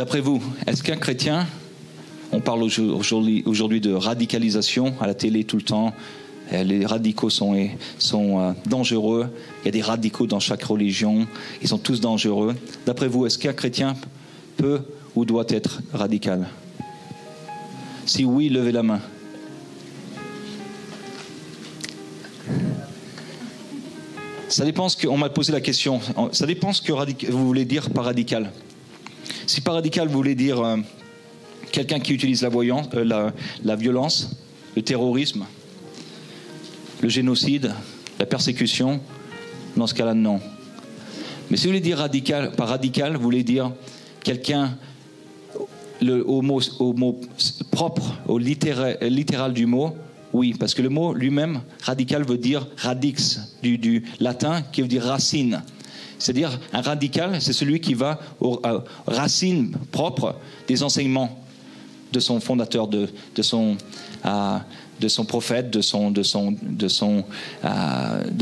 D'après vous, est-ce qu'un chrétien, on parle aujourd'hui de radicalisation à la télé tout le temps, les radicaux sont dangereux, il y a des radicaux dans chaque religion, ils sont tous dangereux. D'après vous, est-ce qu'un chrétien peut ou doit être radical? Si oui, levez la main. Ça dépend on m'a posé la question, ça dépend ce que vous voulez dire par radical. Si par radical vous voulez dire quelqu'un qui utilise la violence, le terrorisme, le génocide, la persécution, dans ce cas-là, non. Mais si vous voulez dire par radical, vous voulez dire quelqu'un, au mot propre, au littéral du mot, oui, parce que le mot lui-même, radical, veut dire radix, du latin, qui veut dire racine. C'est-à-dire, un radical, c'est celui qui va aux racines propres des enseignements de son fondateur, de son prophète, de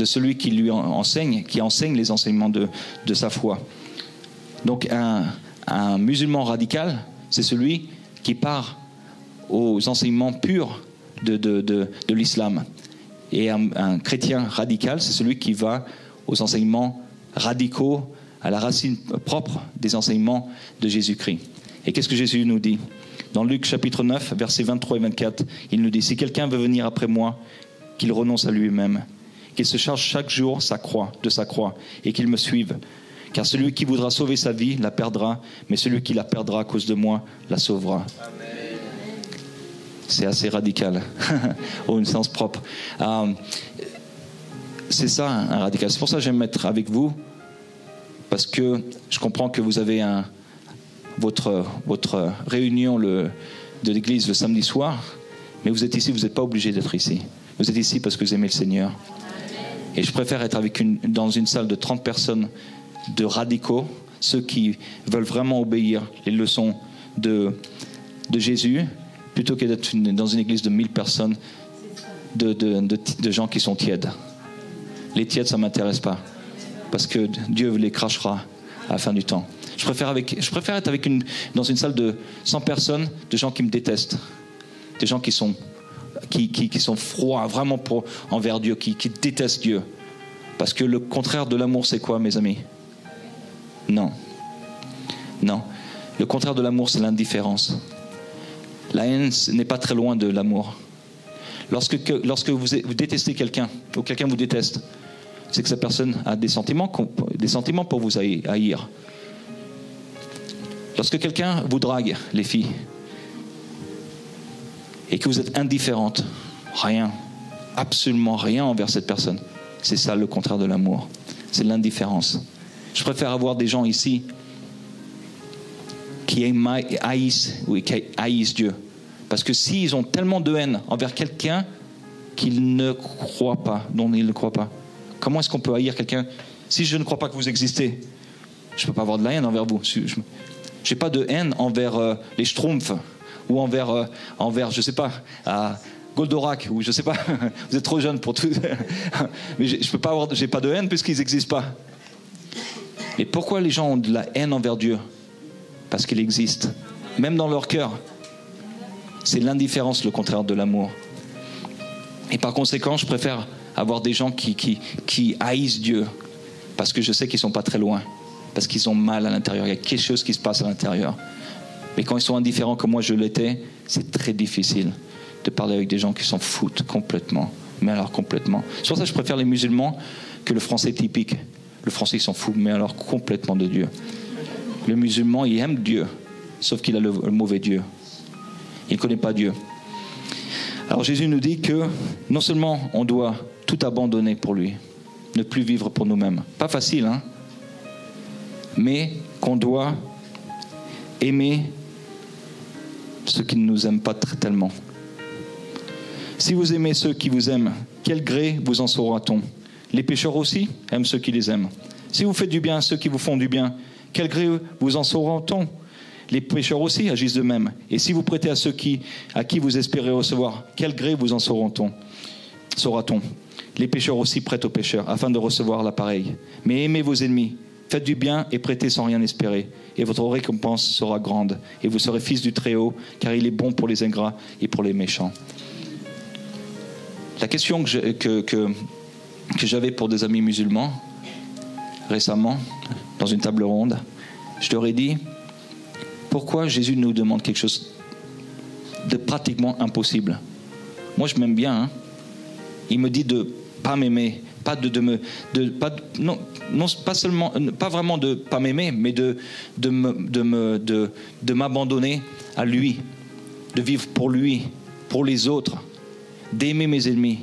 celui qui lui enseigne, qui enseigne les enseignements de sa foi. Donc, un musulman radical, c'est celui qui part aux enseignements purs de l'islam. Et un chrétien radical, c'est celui qui va aux enseignements radicaux, à la racine propre des enseignements de Jésus-Christ. Et qu'est-ce que Jésus nous dit? Dans Luc chapitre 9, versets 23 et 24, il nous dit: si quelqu'un veut venir après moi, qu'il renonce à lui-même, qu'il se charge chaque jour de sa croix, et qu'il me suive. Car celui qui voudra sauver sa vie la perdra, mais celui qui la perdra à cause de moi la sauvera. Amen. C'est assez radical, au sens propre. C'est ça, un radical. C'est pour ça que j'aime être avec vous, parce que je comprends que vous avez votre réunion de l'église le samedi soir, mais vous êtes ici, vous n'êtes pas obligé d'être ici. Vous êtes ici parce que vous aimez le Seigneur. Et je préfère être dans une salle de 30 personnes de radicaux, ceux qui veulent vraiment obéir les leçons de Jésus, plutôt que d'être dans une église de 1000 personnes de gens qui sont tièdes. Les tièdes, ça ne m'intéresse pas, parce que Dieu les crachera à la fin du temps. Je préfère être dans une salle de 100 personnes de gens qui me détestent, des gens qui sont froids vraiment envers Dieu, qui détestent Dieu. Parce que le contraire de l'amour, c'est quoi, mes amis? Non. Le contraire de l'amour, c'est l'indifférence. La haine n'est pas très loin de l'amour. Lorsque vous détestez quelqu'un, ou quelqu'un vous déteste, c'est que cette personne a des sentiments pour vous haïr. Lorsque quelqu'un vous drague, les filles, et que vous êtes indifférente, absolument rien envers cette personne, c'est ça le contraire de l'amour. C'est l'indifférence. Je préfère avoir des gens ici qui haïssent Dieu. Parce que s'ils ont tellement de haine envers quelqu'un dont ils ne croient pas, comment est-ce qu'on peut haïr quelqu'un? Si je ne crois pas que vous existez, je ne peux pas avoir de la haine envers vous. Je n'ai pas de haine envers les Schtroumpfs ou envers je ne sais pas, Goldorak, ou je ne sais pas, vous êtes trop jeune pour tout. Mais j'ai pas de haine puisqu'ils n'existent pas. Mais pourquoi les gens ont de la haine envers Dieu? Parce qu'il existe, même dans leur cœur. C'est l'indifférence, le contraire de l'amour. Et par conséquent, je préfère avoir des gens qui haïssent Dieu, parce que je sais qu'ils ne sont pas très loin, parce qu'ils ont mal à l'intérieur, il y a quelque chose qui se passe à l'intérieur. Mais quand ils sont indifférents comme moi je l'étais, c'est très difficile de parler avec des gens qui s'en foutent complètement, mais alors complètement. C'est pour ça que je préfère les musulmans que le français typique. Le français il s'en fout, mais alors complètement de Dieu. Le musulman il aime Dieu, sauf qu'il a le mauvais Dieu. Il ne connaît pas Dieu. Alors Jésus nous dit que non seulement on doit tout abandonner pour lui, ne plus vivre pour nous-mêmes. Pas facile, hein? Mais qu'on doit aimer ceux qui ne nous aiment pas tellement. Si vous aimez ceux qui vous aiment, quel gré vous en saura-t-on? Les pécheurs aussi aiment ceux qui les aiment. Si vous faites du bien à ceux qui vous font du bien, quel gré vous en saura-t-on? Les pécheurs aussi agissent de même. Et si vous prêtez à ceux à qui vous espérez recevoir, quel gré vous en saura-t-on? Les pécheurs aussi prêtent aux pécheurs, afin de recevoir l'appareil. Mais aimez vos ennemis, faites du bien et prêtez sans rien espérer. et votre récompense sera grande. Et vous serez fils du Très-Haut, car il est bon pour les ingrats et pour les méchants. La question que j'avais pour des amis musulmans, récemment, dans une table ronde, je leur ai dit, pourquoi Jésus nous demande quelque chose de pratiquement impossible? Moi, je m'aime bien. Hein. Il me dit de pas m'aimer, pas pas vraiment de pas m'aimer, mais de m'abandonner à lui, de vivre pour lui, pour les autres, d'aimer mes ennemis.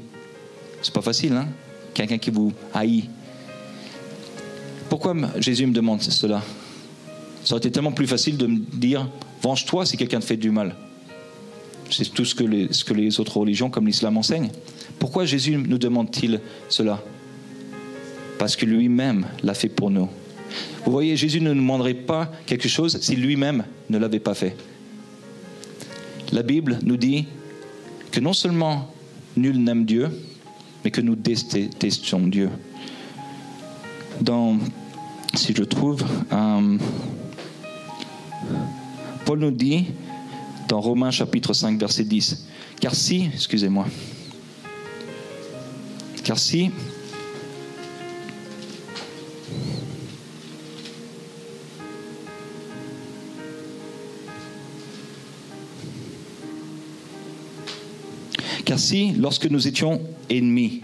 C'est pas facile, hein? Quelqu'un qui vous haït. Pourquoi Jésus me demande cela? Ça aurait été tellement plus facile de me dire, venge-toi si quelqu'un te fait du mal. C'est tout ce que les autres religions, comme l'islam, enseignent. Pourquoi Jésus nous demande-t-il cela? Parce que lui-même l'a fait pour nous. Vous voyez, Jésus ne nous demanderait pas quelque chose si lui-même ne l'avait pas fait. La Bible nous dit que non seulement nul n'aime Dieu, mais que nous détestons Dieu. Si je le trouve, Paul nous dit dans Romains chapitre 5 verset 10, car si lorsque nous étions ennemis,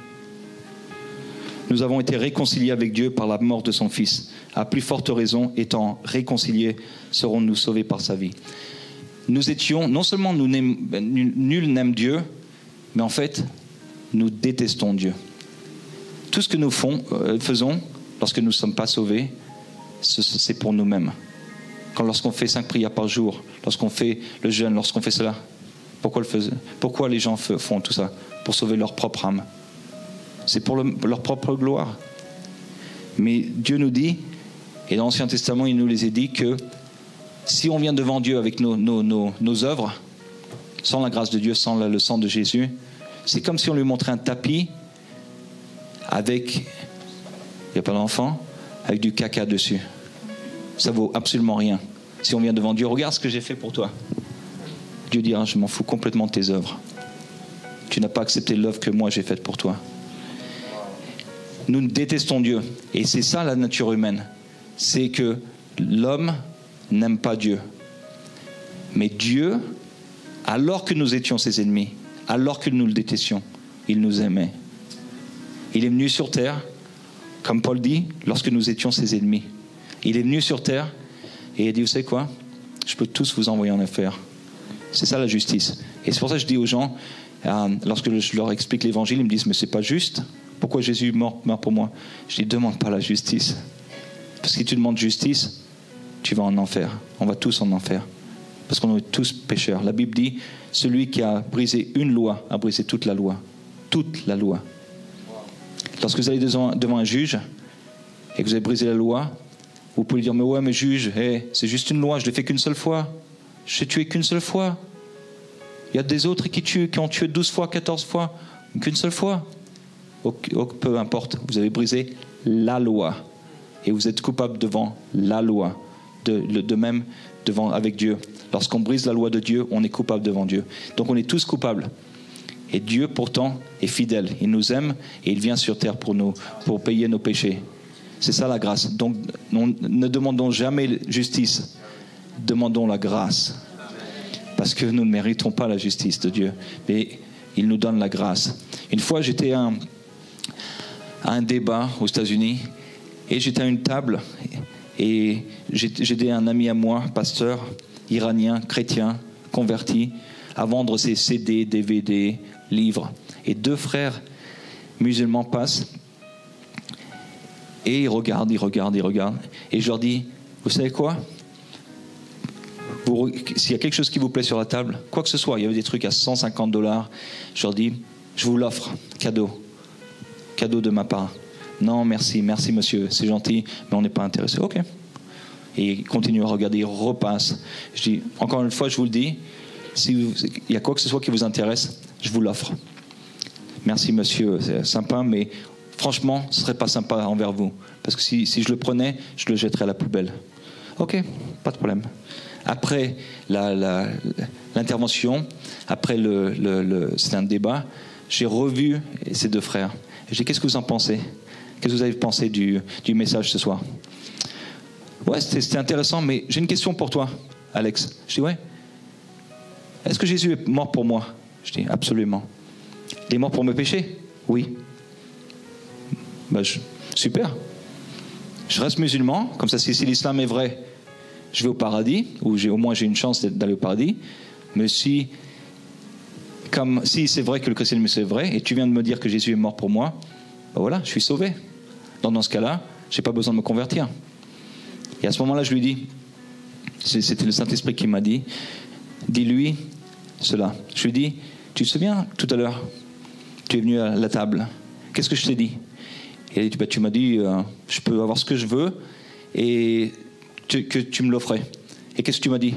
nous avons été réconciliés avec Dieu par la mort de son Fils, à plus forte raison, étant réconciliés, serons-nous sauvés par sa vie. Nous étions, non seulement nul n'aime Dieu, mais en fait, nous détestons Dieu. Tout ce que nous faisons lorsque nous ne sommes pas sauvés, c'est pour nous-mêmes. Lorsqu'on fait 5 prières par jour, lorsqu'on fait le jeûne, lorsqu'on fait cela, pourquoi les gens font tout ça? Pour sauver leur propre âme. C'est pour leur propre gloire. Mais Dieu nous dit, et dans l'Ancien Testament, il nous les a dit, que si on vient devant Dieu avec nos œuvres, sans la grâce de Dieu, sans le sang de Jésus, c'est comme si on lui montrait un tapis avec, il n'y a pas d'enfant, avec du caca dessus. Ça vaut absolument rien. Si on vient devant Dieu, regarde ce que j'ai fait pour toi. Dieu dira, je m'en fous complètement de tes œuvres. Tu n'as pas accepté l'œuvre que moi j'ai faite pour toi. Nous détestons Dieu. Et c'est ça la nature humaine. C'est que l'homme n'aime pas Dieu. Mais Dieu, alors que nous étions ses ennemis, alors que nous le détestions, il nous aimait. Il est venu sur terre, comme Paul dit, lorsque nous étions ses ennemis. Il est venu sur terre et il a dit, vous savez quoi? Je peux tous vous envoyer en enfer. C'est ça la justice. Et c'est pour ça que je dis aux gens, lorsque je leur explique l'évangile, ils me disent, mais c'est pas juste. Pourquoi Jésus meurt pour moi? Je dis, demande pas la justice. Parce que si tu demandes justice, tu vas en enfer. On va tous en enfer. Parce qu'on est tous pécheurs. La Bible dit, celui qui a brisé une loi a brisé toute la loi. Toute la loi. Lorsque vous allez devant un juge et que vous avez brisé la loi, vous pouvez dire, mais ouais, mais juge, c'est juste une loi, je ne l'ai fait qu'une seule fois. Je n'ai tué qu'une seule fois. Il y a des autres qui ont tué 12 fois, 14 fois, qu'une seule fois. Peu importe, vous avez brisé la loi. Et vous êtes coupable devant la loi. De même avec Dieu. Lorsqu'on brise la loi de Dieu, on est coupable devant Dieu. Donc on est tous coupables. Et Dieu pourtant est fidèle. Il nous aime et il vient sur terre pour payer nos péchés. C'est ça la grâce. Donc ne demandons jamais justice. Demandons la grâce. Parce que nous ne méritons pas la justice de Dieu. Mais il nous donne la grâce. Une fois j'étais à un débat aux États-Unis et j'étais à une table et j'aidais un ami à moi, pasteur iranien, chrétien, converti, à vendre ses CD, DVD, livres. Et 2 frères musulmans passent et ils regardent. Et je leur dis, vous savez quoi? S'il y a quelque chose qui vous plaît sur la table, quoi que ce soit, il y avait des trucs à $150, je leur dis, je vous l'offre, cadeau de ma part. Non, merci monsieur, c'est gentil, mais on n'est pas intéressé. Ok. Et ils continuent à regarder, ils repassent. Je dis, encore une fois, je vous le dis, s'il y a quoi que ce soit qui vous intéresse, je vous l'offre. Merci monsieur, c'est sympa, mais franchement, ce ne serait pas sympa envers vous. Parce que si je le prenais, je le jetterais à la poubelle. Ok, pas de problème. Après l'intervention, après c'était un débat, j'ai revu ces deux frères. J'ai dit, qu'est-ce que vous en pensez? Qu'est-ce que vous avez pensé du message ce soir? Ouais, c'était intéressant, mais j'ai une question pour toi, Alex. Je dis, ouais. Est-ce que Jésus est mort pour moi? Je dis, absolument. Il est mort pour mes péchés? Oui. Ben, super. Je reste musulman, comme ça, si l'islam est vrai, je vais au paradis, ou au moins j'ai une chance d'aller au paradis. Mais si c'est vrai que le christianisme c'est vrai, et tu viens de me dire que Jésus est mort pour moi, ben voilà, je suis sauvé. Dans ce cas-là, je n'ai pas besoin de me convertir. Et à ce moment-là, je lui dis, c'était le Saint-Esprit qui m'a dit, dis-lui cela. Je lui dis, tu te souviens, tout à l'heure, tu es venu à la table. Qu'est-ce que je t'ai dit? Et il a dit, tu m'as dit, je peux avoir ce que je veux et que tu me l'offrais. Et qu'est-ce que tu m'as dit?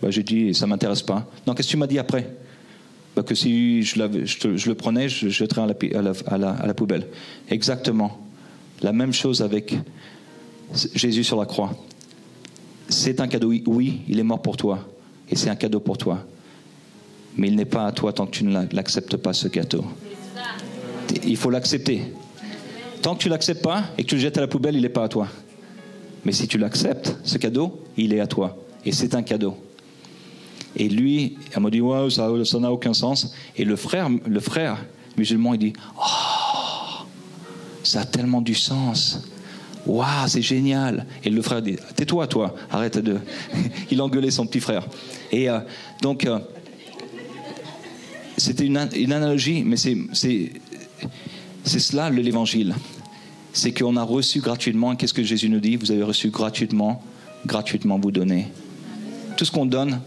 J'ai dit, ça ne m'intéresse pas. Non, qu'est-ce que tu m'as dit après? Que si je le prenais, je jetterais à la poubelle. Exactement. La même chose avec Jésus sur la croix. C'est un cadeau, oui, il est mort pour toi. Et c'est un cadeau pour toi. Mais il n'est pas à toi tant que tu ne l'acceptes pas, ce cadeau. Il faut l'accepter. Tant que tu ne l'acceptes pas et que tu le jettes à la poubelle, il n'est pas à toi. Mais si tu l'acceptes, ce cadeau, il est à toi. Et c'est un cadeau. Et lui, elle m'a dit, ouais, ça n'a aucun sens. Et le frère musulman, il dit, oh, ça a tellement du sens. Waouh, c'est génial. Et le frère dit, tais-toi, toi, arrête de... Il engueulait son petit frère. Et donc, c'était une analogie, mais c'est cela l'évangile. C'est qu'on a reçu gratuitement. Qu'est-ce que Jésus nous dit? Vous avez reçu gratuitement vous donnez. Tout ce qu'on donne,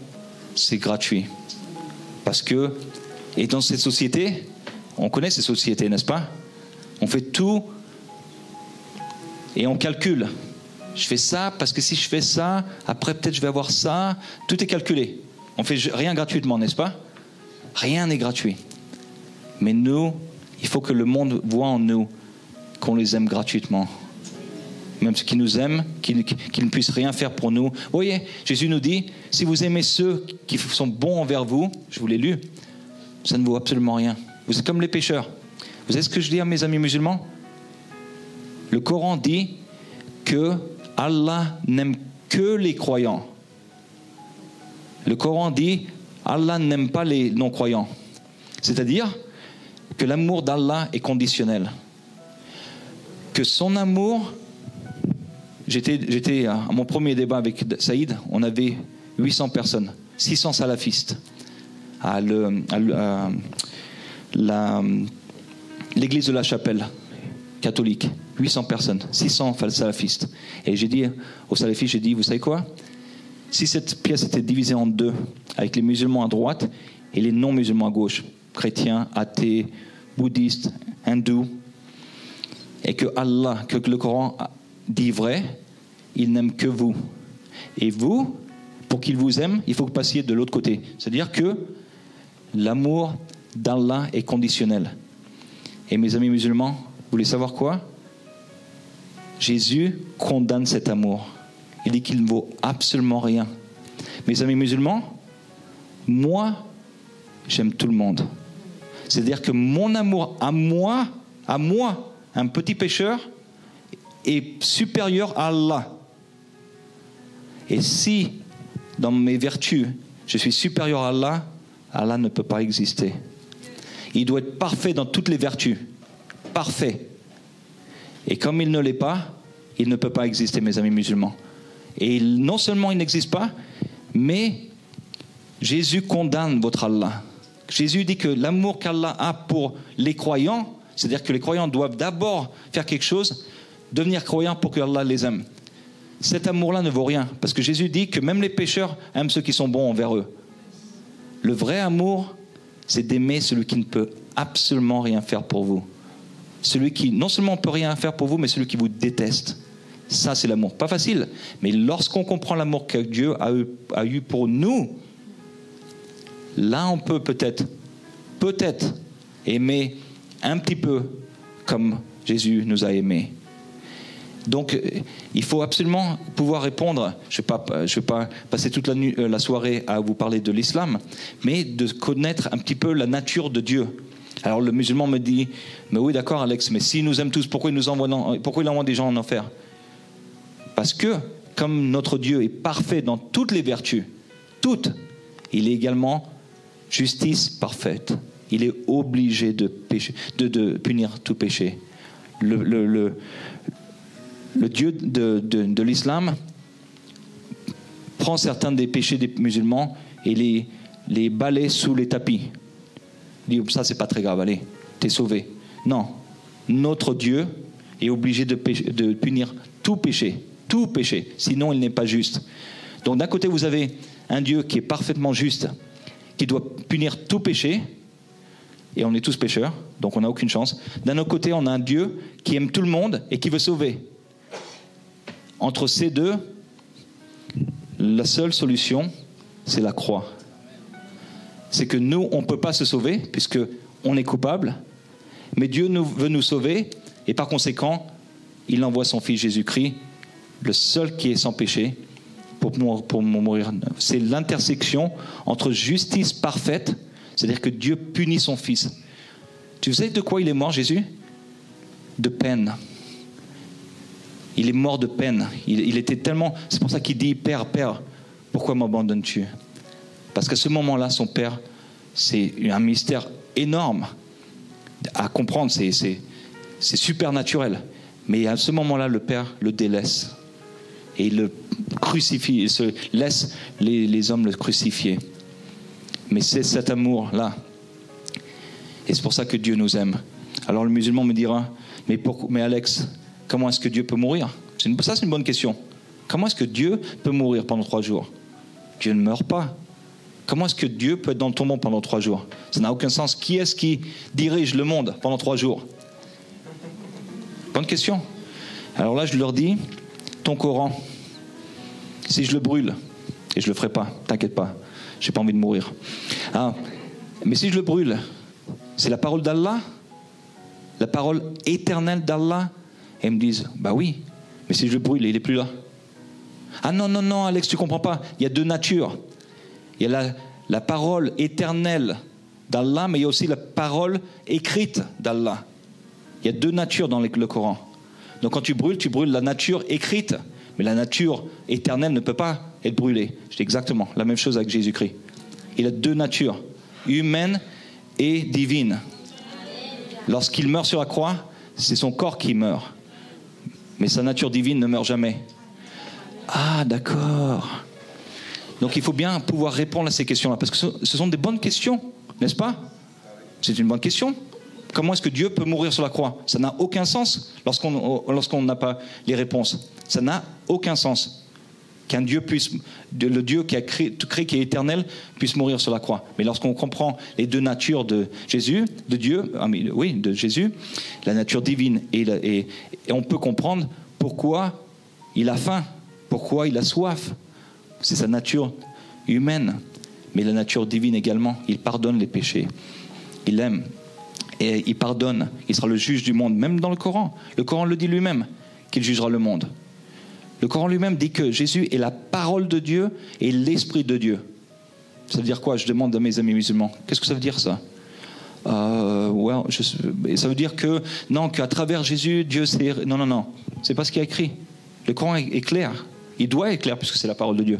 c'est gratuit. Parce que, et dans cette société, on connaît ces sociétés, n'est-ce pas? On fait tout et on calcule. Je fais ça parce que si je fais ça, après peut-être je vais avoir ça. Tout est calculé. On fait rien gratuitement, n'est-ce pas? Rien n'est gratuit. Mais nous, il faut que le monde voit en nous qu'on les aime gratuitement. Même ceux qui nous aiment, qui ne puissent rien faire pour nous. Vous voyez, Jésus nous dit, si vous aimez ceux qui sont bons envers vous, je vous l'ai lu, ça ne vaut absolument rien. Vous êtes comme les pécheurs. Vous savez ce que je dis à mes amis musulmans? Le Coran dit que Allah n'aime que les croyants. Le Coran dit Allah n'aime pas les non-croyants. C'est-à-dire que l'amour d'Allah est conditionnel. Que son amour... J'étais à mon premier débat avec Saïd, on avait 800 personnes, 600 salafistes à l'église de la Chapelle catholique. 800 personnes, 600 salafistes. Et j'ai dit aux salafistes, vous savez quoi? Si cette pièce était divisée en deux, avec les musulmans à droite et les non-musulmans à gauche, chrétiens, athées, bouddhistes, hindous, et que le Coran dit vrai, il n'aime que vous. Et vous, pour qu'il vous aime, il faut que vous passiez de l'autre côté. C'est-à-dire que l'amour d'Allah est conditionnel. Et mes amis musulmans, vous voulez savoir quoi? Jésus condamne cet amour. Il dit qu'il ne vaut absolument rien. Mes amis musulmans, moi, j'aime tout le monde. C'est-à-dire que mon amour à moi, un petit pécheur, est supérieur à Allah. Et si, dans mes vertus, je suis supérieur à Allah, Allah ne peut pas exister. Il doit être parfait dans toutes les vertus. Parfait. Et comme il ne l'est pas, il ne peut pas exister, mes amis musulmans. Et non seulement il n'existe pas, mais Jésus condamne votre Allah. Jésus dit que l'amour qu'Allah a pour les croyants, c'est-à-dire que les croyants doivent d'abord faire quelque chose, devenir croyants pour que Allah les aime. Cet amour-là ne vaut rien, parce que Jésus dit que même les pécheurs aiment ceux qui sont bons envers eux. Le vrai amour, c'est d'aimer celui qui ne peut absolument rien faire pour vous. Celui qui non seulement ne peut rien faire pour vous, mais celui qui vous déteste. Ça, c'est l'amour. Pas facile, mais lorsqu'on comprend l'amour que Dieu a eu pour nous, là on peut peut-être aimer un petit peu comme Jésus nous a aimés. Donc, il faut absolument pouvoir répondre. Je vais pas passer toute la soirée à vous parler de l'islam, mais de connaître un petit peu la nature de Dieu. Alors, le musulman me dit, mais oui, d'accord, Alex, mais s'il nous aime tous, pourquoi il envoie des gens en enfer? Parce que, comme notre Dieu est parfait dans toutes les vertus, toutes, il est également justice parfaite. Il est obligé de punir tout péché. Le Dieu de l'islam prend certains des péchés des musulmans et les balaye sous les tapis. Il dit, ça c'est pas très grave, allez, t'es sauvé. Non, notre Dieu est obligé de punir tout péché, sinon il n'est pas juste. Donc d'un côté vous avez un Dieu qui est parfaitement juste, qui doit punir tout péché, et on est tous pécheurs, donc on n'a aucune chance. D'un autre côté, on a un Dieu qui aime tout le monde et qui veut sauver. Entre ces deux, la seule solution, c'est la croix. C'est que nous, on ne peut pas se sauver, puisqu'on est coupable, mais Dieu veut nous sauver, et par conséquent, il envoie son Fils Jésus-Christ, le seul qui est sans péché, pour mourir. C'est l'intersection entre justice parfaite, c'est-à-dire que Dieu punit son Fils. Tu sais de quoi il est mort, Jésus? De peine. Il est mort de peine. Il était tellement... C'est pour ça qu'il dit, Père, pourquoi m'abandonnes-tu? Parce qu'à ce moment-là, son Père, c'est un mystère énorme à comprendre, c'est supernaturel. Mais à ce moment-là, le Père le délaisse. Et il le crucifie, il se laisse les hommes le crucifier. Mais c'est cet amour-là. Et c'est pour ça que Dieu nous aime. Alors le musulman me dira, mais Alex, comment est-ce que Dieu peut mourir? Ça, c'est une bonne question. Comment est-ce que Dieu peut mourir pendant 3 jours? Dieu ne meurt pas. Comment est-ce que Dieu peut être dans le tombeau pendant 3 jours? Ça n'a aucun sens. Qui est-ce qui dirige le monde pendant 3 jours? Bonne question. Alors là, je leur dis, ton Coran, si je le brûle, et je le ferai pas, t'inquiète pas, j'ai pas envie de mourir. Mais si je le brûle, c'est la parole d'Allah, la parole éternelle d'Allah. Et ils me disent, bah oui, mais si je le brûle, il est plus là. Ah non, Alex, tu comprends pas. Il y a 2 natures. Il y a la parole éternelle d'Allah, mais il y a aussi la parole écrite d'Allah. Il y a 2 natures dans le Coran. Donc quand tu brûles la nature écrite, mais la nature éternelle ne peut pas être brûlée. C'est exactement la même chose avec Jésus-Christ. Il a 2 natures, humaine et divine. Lorsqu'il meurt sur la croix, c'est son corps qui meurt. Mais sa nature divine ne meurt jamais. Ah, d'accord. Donc il faut bien pouvoir répondre à ces questions-là, parce que ce sont des bonnes questions, n'est-ce pas? C'est une bonne question. Comment est-ce que Dieu peut mourir sur la croix? Ça n'a aucun sens lorsqu'on n'a pas les réponses. Ça n'a aucun sens qu'un Dieu puisse, le Dieu qui a créé, qui est éternel, puisse mourir sur la croix. Mais lorsqu'on comprend les 2 natures de Jésus, de Jésus, la nature divine et on peut comprendre pourquoi il a faim, pourquoi il a soif. C'est sa nature humaine, mais la nature divine également. Il pardonne les péchés. Il aime. Et il pardonne. Il sera le juge du monde, même dans le Coran. Le Coran le dit lui-même, qu'il jugera le monde. Le Coran lui-même dit que Jésus est la parole de Dieu et l'Esprit de Dieu. Ça veut dire quoi? Je demande à mes amis musulmans. Qu'est-ce que ça veut dire, ça? Ça veut dire qu'à travers Jésus, Dieu c'est... Non. C'est pas ce qu'il y a écrit. Le Coran est clair. Il doit être clair puisque c'est la parole de Dieu.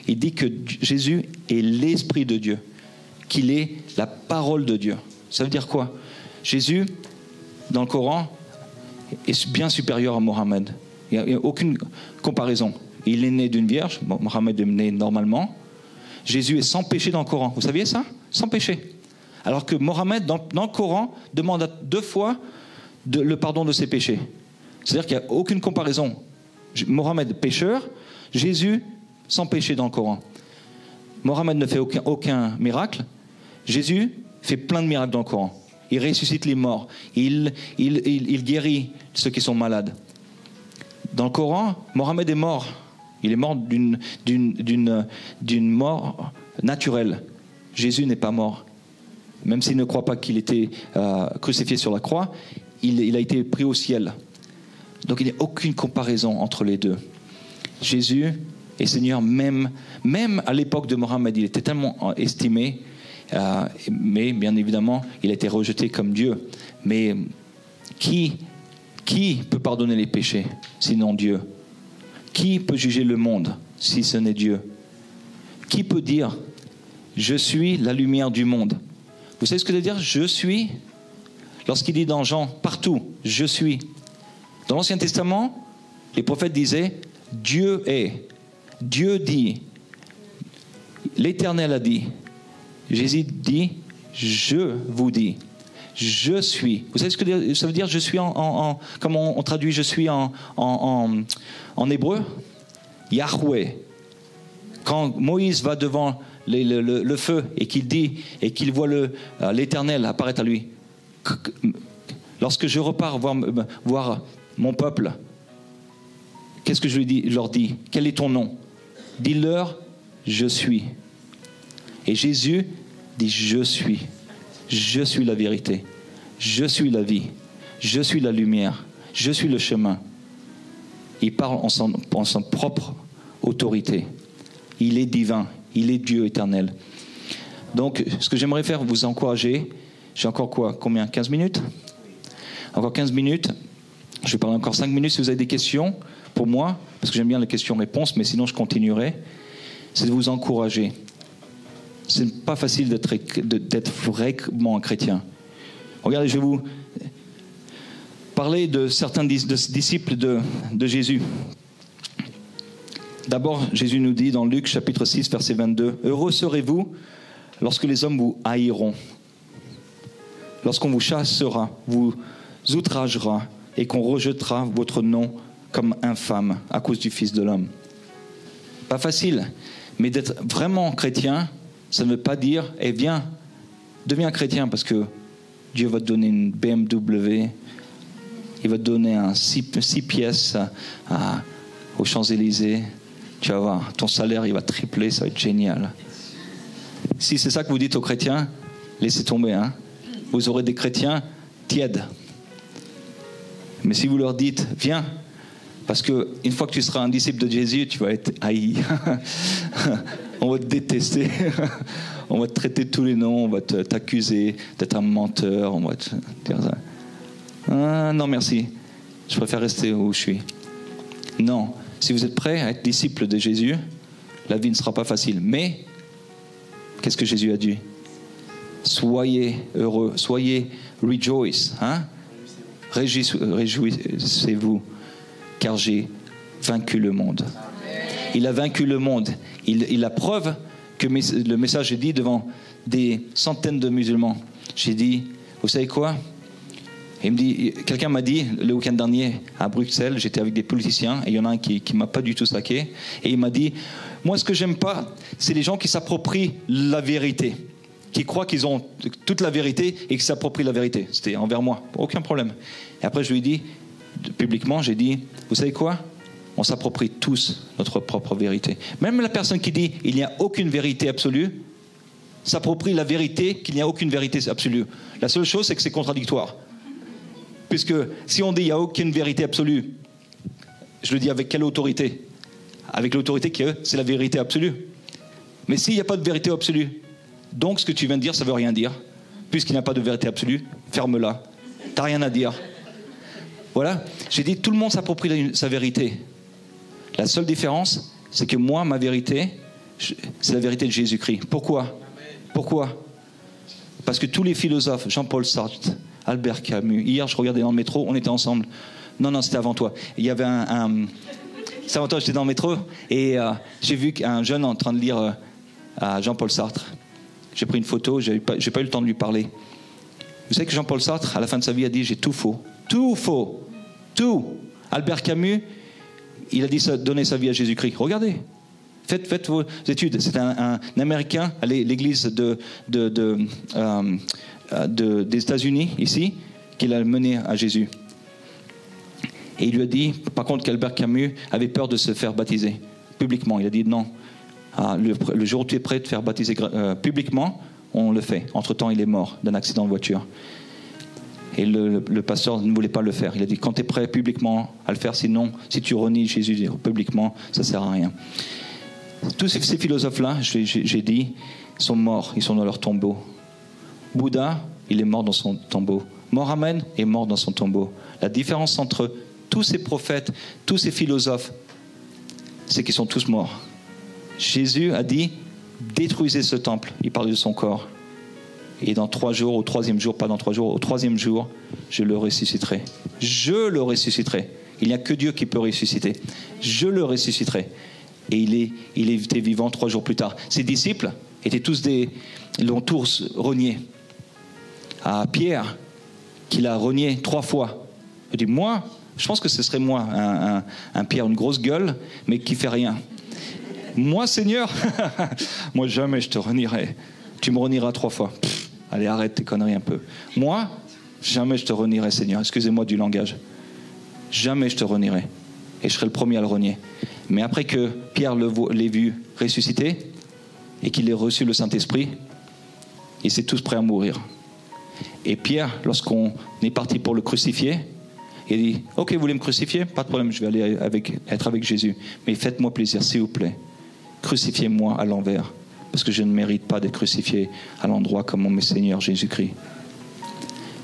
Il dit que Jésus est l'Esprit de Dieu, qu'il est la parole de Dieu. Ça veut dire quoi? Jésus, dans le Coran, est bien supérieur à Mohammed. Il n'y a aucune comparaison. Il est né d'une vierge. Mohammed est né normalement. Jésus est sans péché dans le Coran. Vous saviez ça? Sans péché. Alors que Mohammed, dans le Coran, demande à 2 fois le pardon de ses péchés. C'est-à-dire qu'il n'y a aucune comparaison. Mohammed, pécheur. Jésus, sans péché dans le Coran. Mohammed ne fait aucun miracle. Jésus fait plein de miracles dans le Coran. Il ressuscite les morts. Il guérit ceux qui sont malades. Dans le Coran, Mohammed est mort. Il est mort d'une mort naturelle. Jésus n'est pas mort. Même s'il ne croit pas qu'il était crucifié sur la croix, il a été pris au ciel. Donc il n'y a aucune comparaison entre les deux. Jésus est Seigneur même à l'époque de Mohammed. Il était tellement estimé, mais bien évidemment, il a été rejeté comme Dieu. Mais qui peut pardonner les péchés, sinon Dieu? Qui peut juger le monde, si ce n'est Dieu? Qui peut dire, je suis la lumière du monde? Vous savez ce que ça veut dire, je suis? Lorsqu'il dit dans Jean, partout, je suis. Dans l'Ancien Testament, les prophètes disaient, Dieu est. Dieu dit. L'Éternel a dit. Jésus dit, je vous dis. Je suis. Vous savez ce que ça veut dire, je suis comment on traduit je suis en hébreu? Yahweh. Quand Moïse va devant le feu et qu'il dit, et qu'il voit l'Éternel apparaître à lui, lorsque je repars voir mon peuple, qu'est-ce que je leur dis? Quel est ton nom? Dis-leur, je suis. Et Jésus dit, je suis. Je suis la vérité. Je suis la vie. Je suis la lumière. Je suis le chemin. Il parle en son propre autorité. Il est divin. Il est Dieu éternel. Donc, ce que j'aimerais faire, vous encourager. J'ai encore combien? 15 minutes? Encore 15 minutes. Je vais parler encore 5 minutes si vous avez des questions pour moi, parce que j'aime bien les questions-réponses, mais sinon je continuerai. C'est de vous encourager. Ce n'est pas facile d'être vraiment un chrétien. Regardez, je vais vous parler de certains disciples de Jésus. D'abord, Jésus nous dit dans Luc chapitre 6, verset 22, « Heureux serez-vous lorsque les hommes vous haïront, lorsqu'on vous chassera, vous outragera et qu'on rejettera votre nom comme infâme à cause du Fils de l'homme. » Pas facile, mais d'être vraiment chrétien, ça ne veut pas dire, eh bien, deviens chrétien parce que Dieu va te donner une BMW, il va te donner un 6 pièces aux Champs-Élysées, tu vas voir, ton salaire il va tripler, ça va être génial. Si c'est ça que vous dites aux chrétiens, laissez tomber, hein. Vous aurez des chrétiens tièdes. Mais si vous leur dites, viens, parce qu'une fois que tu seras un disciple de Jésus, tu vas être haï. On va te détester. On va te traiter de tous les noms. On va t'accuser d'être un menteur. On va te dire ça. Ah, non, merci. Je préfère rester où je suis. Non. Si vous êtes prêt à être disciple de Jésus, la vie ne sera pas facile. Mais, qu'est-ce que Jésus a dit? Soyez heureux. Soyez rejoice. Hein? Réjouissez-vous. Car j'ai vaincu le monde. Il a vaincu le monde. Il a preuve que le message est dit devant des centaines de musulmans. J'ai dit, vous savez quoi? Quelqu'un m'a dit, le week-end dernier à Bruxelles, j'étais avec des politiciens, et il y en a un qui m'a pas du tout saqué, et il m'a dit, moi ce que j'aime pas, c'est les gens qui s'approprient la vérité, qui croient qu'ils ont toute la vérité et qui s'approprient la vérité. C'était envers moi, aucun problème. Et après je lui ai dit, publiquement, j'ai dit, vous savez quoi? On s'approprie tous notre propre vérité. Même la personne qui dit il n'y a aucune vérité absolue s'approprie la vérité qu'il n'y a aucune vérité absolue. La seule chose, c'est que c'est contradictoire. Puisque si on dit il n'y a aucune vérité absolue, je le dis avec quelle autorité? Avec l'autorité que c'est la vérité absolue. Mais s'il n'y a pas de vérité absolue, donc ce que tu viens de dire, ça ne veut rien dire. Puisqu'il n'y a pas de vérité absolue, ferme-la. Tu n'as rien à dire. Voilà, j'ai dit tout le monde s'approprie sa vérité. La seule différence, c'est que moi, ma vérité, c'est la vérité de Jésus-Christ. Pourquoi? Pourquoi? Parce que tous les philosophes, Jean-Paul Sartre, Albert Camus, hier je regardais dans le métro, on était ensemble. Non, c'était avant toi. Il y avait c'est avant toi, j'étais dans le métro et j'ai vu un jeune en train de lire Jean-Paul Sartre. J'ai pris une photo, j'ai pas eu le temps de lui parler. Vous savez que Jean-Paul Sartre, à la fin de sa vie, a dit « j'ai tout faux ». Tout faux. Tout. Albert Camus, il a dit donner sa vie à Jésus-Christ. Regardez. Faites vos études. C'est un Américain à l'église des États-Unis, ici, qui l'a mené à Jésus. Et il lui a dit, par contre, qu'Albert Camus avait peur de se faire baptiser publiquement. Il a dit non. Le jour où tu es prêt de te faire baptiser publiquement, on le fait. Entre-temps, il est mort d'un accident de voiture. Et le pasteur ne voulait pas le faire. Il a dit, quand tu es prêt publiquement à le faire, sinon, si tu renies Jésus publiquement, ça ne sert à rien. Tous ces philosophes-là, j'ai dit, sont morts, ils sont dans leur tombeau. Bouddha, il est mort dans son tombeau. Mohammed est mort dans son tombeau. La différence entre tous ces prophètes, tous ces philosophes, c'est qu'ils sont tous morts. Jésus a dit, détruisez ce temple. Il parlait de son corps. Et dans 3 jours, au 3e jour, pas dans 3 jours, au 3e jour, je le ressusciterai. Je le ressusciterai. Il n'y a que Dieu qui peut ressusciter. Je le ressusciterai. Et il était vivant 3 jours plus tard. Ses disciples étaient tous l'ont tous renié. À Pierre, qu'il a renié 3 fois. Il dit, moi, je pense que ce serait moi, un Pierre, une grosse gueule, mais qui fait rien. Moi, Seigneur, moi jamais je te renierai. Tu me renieras 3 fois. Allez, arrête tes conneries un peu. Moi, jamais je te renierai, Seigneur. Excusez-moi du langage. Jamais je te renierai. Et je serai le premier à le renier. Mais après que Pierre l'ait vu ressusciter et qu'il ait reçu le Saint-Esprit, ils étaient tous prêts à mourir. Et Pierre, lorsqu'on est parti pour le crucifier, il a dit, ok, vous voulez me crucifier? Pas de problème, je vais aller être avec Jésus. Mais faites-moi plaisir, s'il vous plaît. Crucifiez-moi à l'envers. Parce que je ne mérite pas d'être crucifié à l'endroit comme mon Seigneur Jésus-Christ.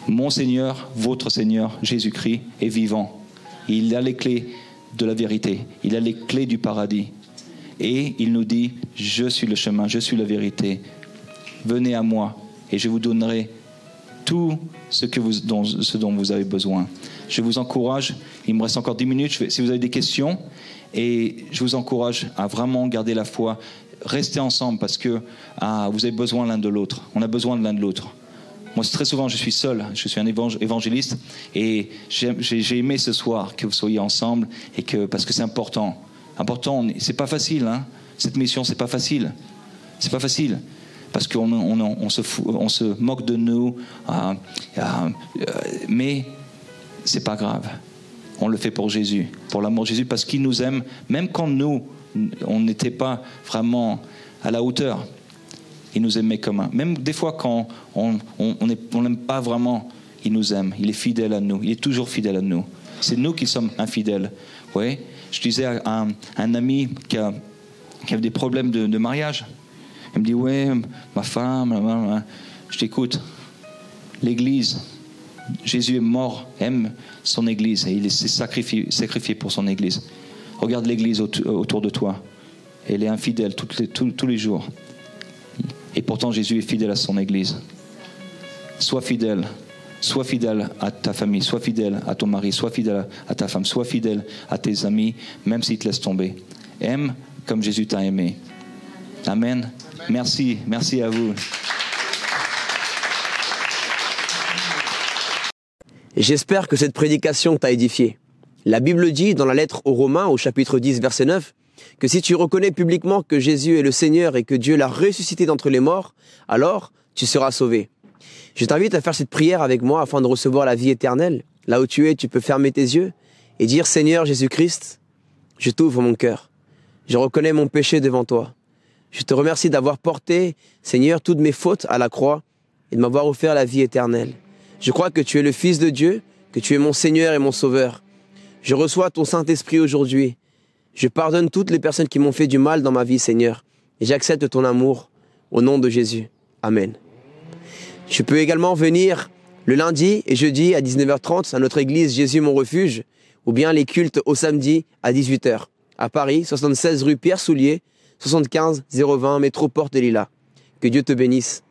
Mon Seigneur, votre Seigneur Jésus-Christ est vivant. Il a les clés de la vérité. Il a les clés du paradis. Et il nous dit, je suis le chemin, je suis la vérité. Venez à moi et je vous donnerai tout ce dont vous avez besoin. Je vous encourage, il me reste encore 10 minutes, si vous avez des questions, et je vous encourage à vraiment garder la foi. Restez ensemble parce que vous avez besoin l'un de l'autre. On a besoin de l'un de l'autre. Moi, très souvent, je suis seul. Je suis un évangéliste et j'ai aimé ce soir que vous soyez ensemble parce que c'est important. Important, c'est pas facile. Hein. Cette mission, c'est pas facile. C'est pas facile parce qu'on se moque de nous. Mais c'est pas grave. On le fait pour Jésus, pour l'amour de Jésus, parce qu'il nous aime, même quand nous, on n'était pas vraiment à la hauteur. Il nous aimait comme un. Même des fois quand on n'aime pas vraiment, il nous aime. Il est fidèle à nous. Il est toujours fidèle à nous. C'est nous qui sommes infidèles. Oui. Je disais à un ami qui avait des problèmes de mariage. Il me dit, ouais, ma femme, je t'écoute. L'Église, Jésus est mort, aime son Église et il s'est sacrifié pour son Église. Regarde l'Église autour de toi. Elle est infidèle tous les jours. Et pourtant, Jésus est fidèle à son Église. Sois fidèle. Sois fidèle à ta famille. Sois fidèle à ton mari. Sois fidèle à ta femme. Sois fidèle à tes amis, même s'ils te laissent tomber. Aime comme Jésus t'a aimé. Amen. Merci. Merci à vous. J'espère que cette prédication t'a édifié. La Bible dit dans la lettre aux Romains, au chapitre 10, verset 9, que si tu reconnais publiquement que Jésus est le Seigneur et que Dieu l'a ressuscité d'entre les morts, alors tu seras sauvé. Je t'invite à faire cette prière avec moi afin de recevoir la vie éternelle. Là où tu es, tu peux fermer tes yeux et dire « Seigneur Jésus-Christ, je t'ouvre mon cœur. Je reconnais mon péché devant toi. Je te remercie d'avoir porté, Seigneur, toutes mes fautes à la croix et de m'avoir offert la vie éternelle. Je crois que tu es le Fils de Dieu, que tu es mon Seigneur et mon Sauveur. Je reçois ton Saint-Esprit aujourd'hui. Je pardonne toutes les personnes qui m'ont fait du mal dans ma vie, Seigneur. Et j'accepte ton amour au nom de Jésus. Amen. Je peux également venir le lundi et jeudi à 19h30 à notre église Jésus mon refuge, ou bien les cultes au samedi à 18h. À Paris, 76 rue Pierre Soulier, 75 020 métro Porte des Lilas. Que Dieu te bénisse.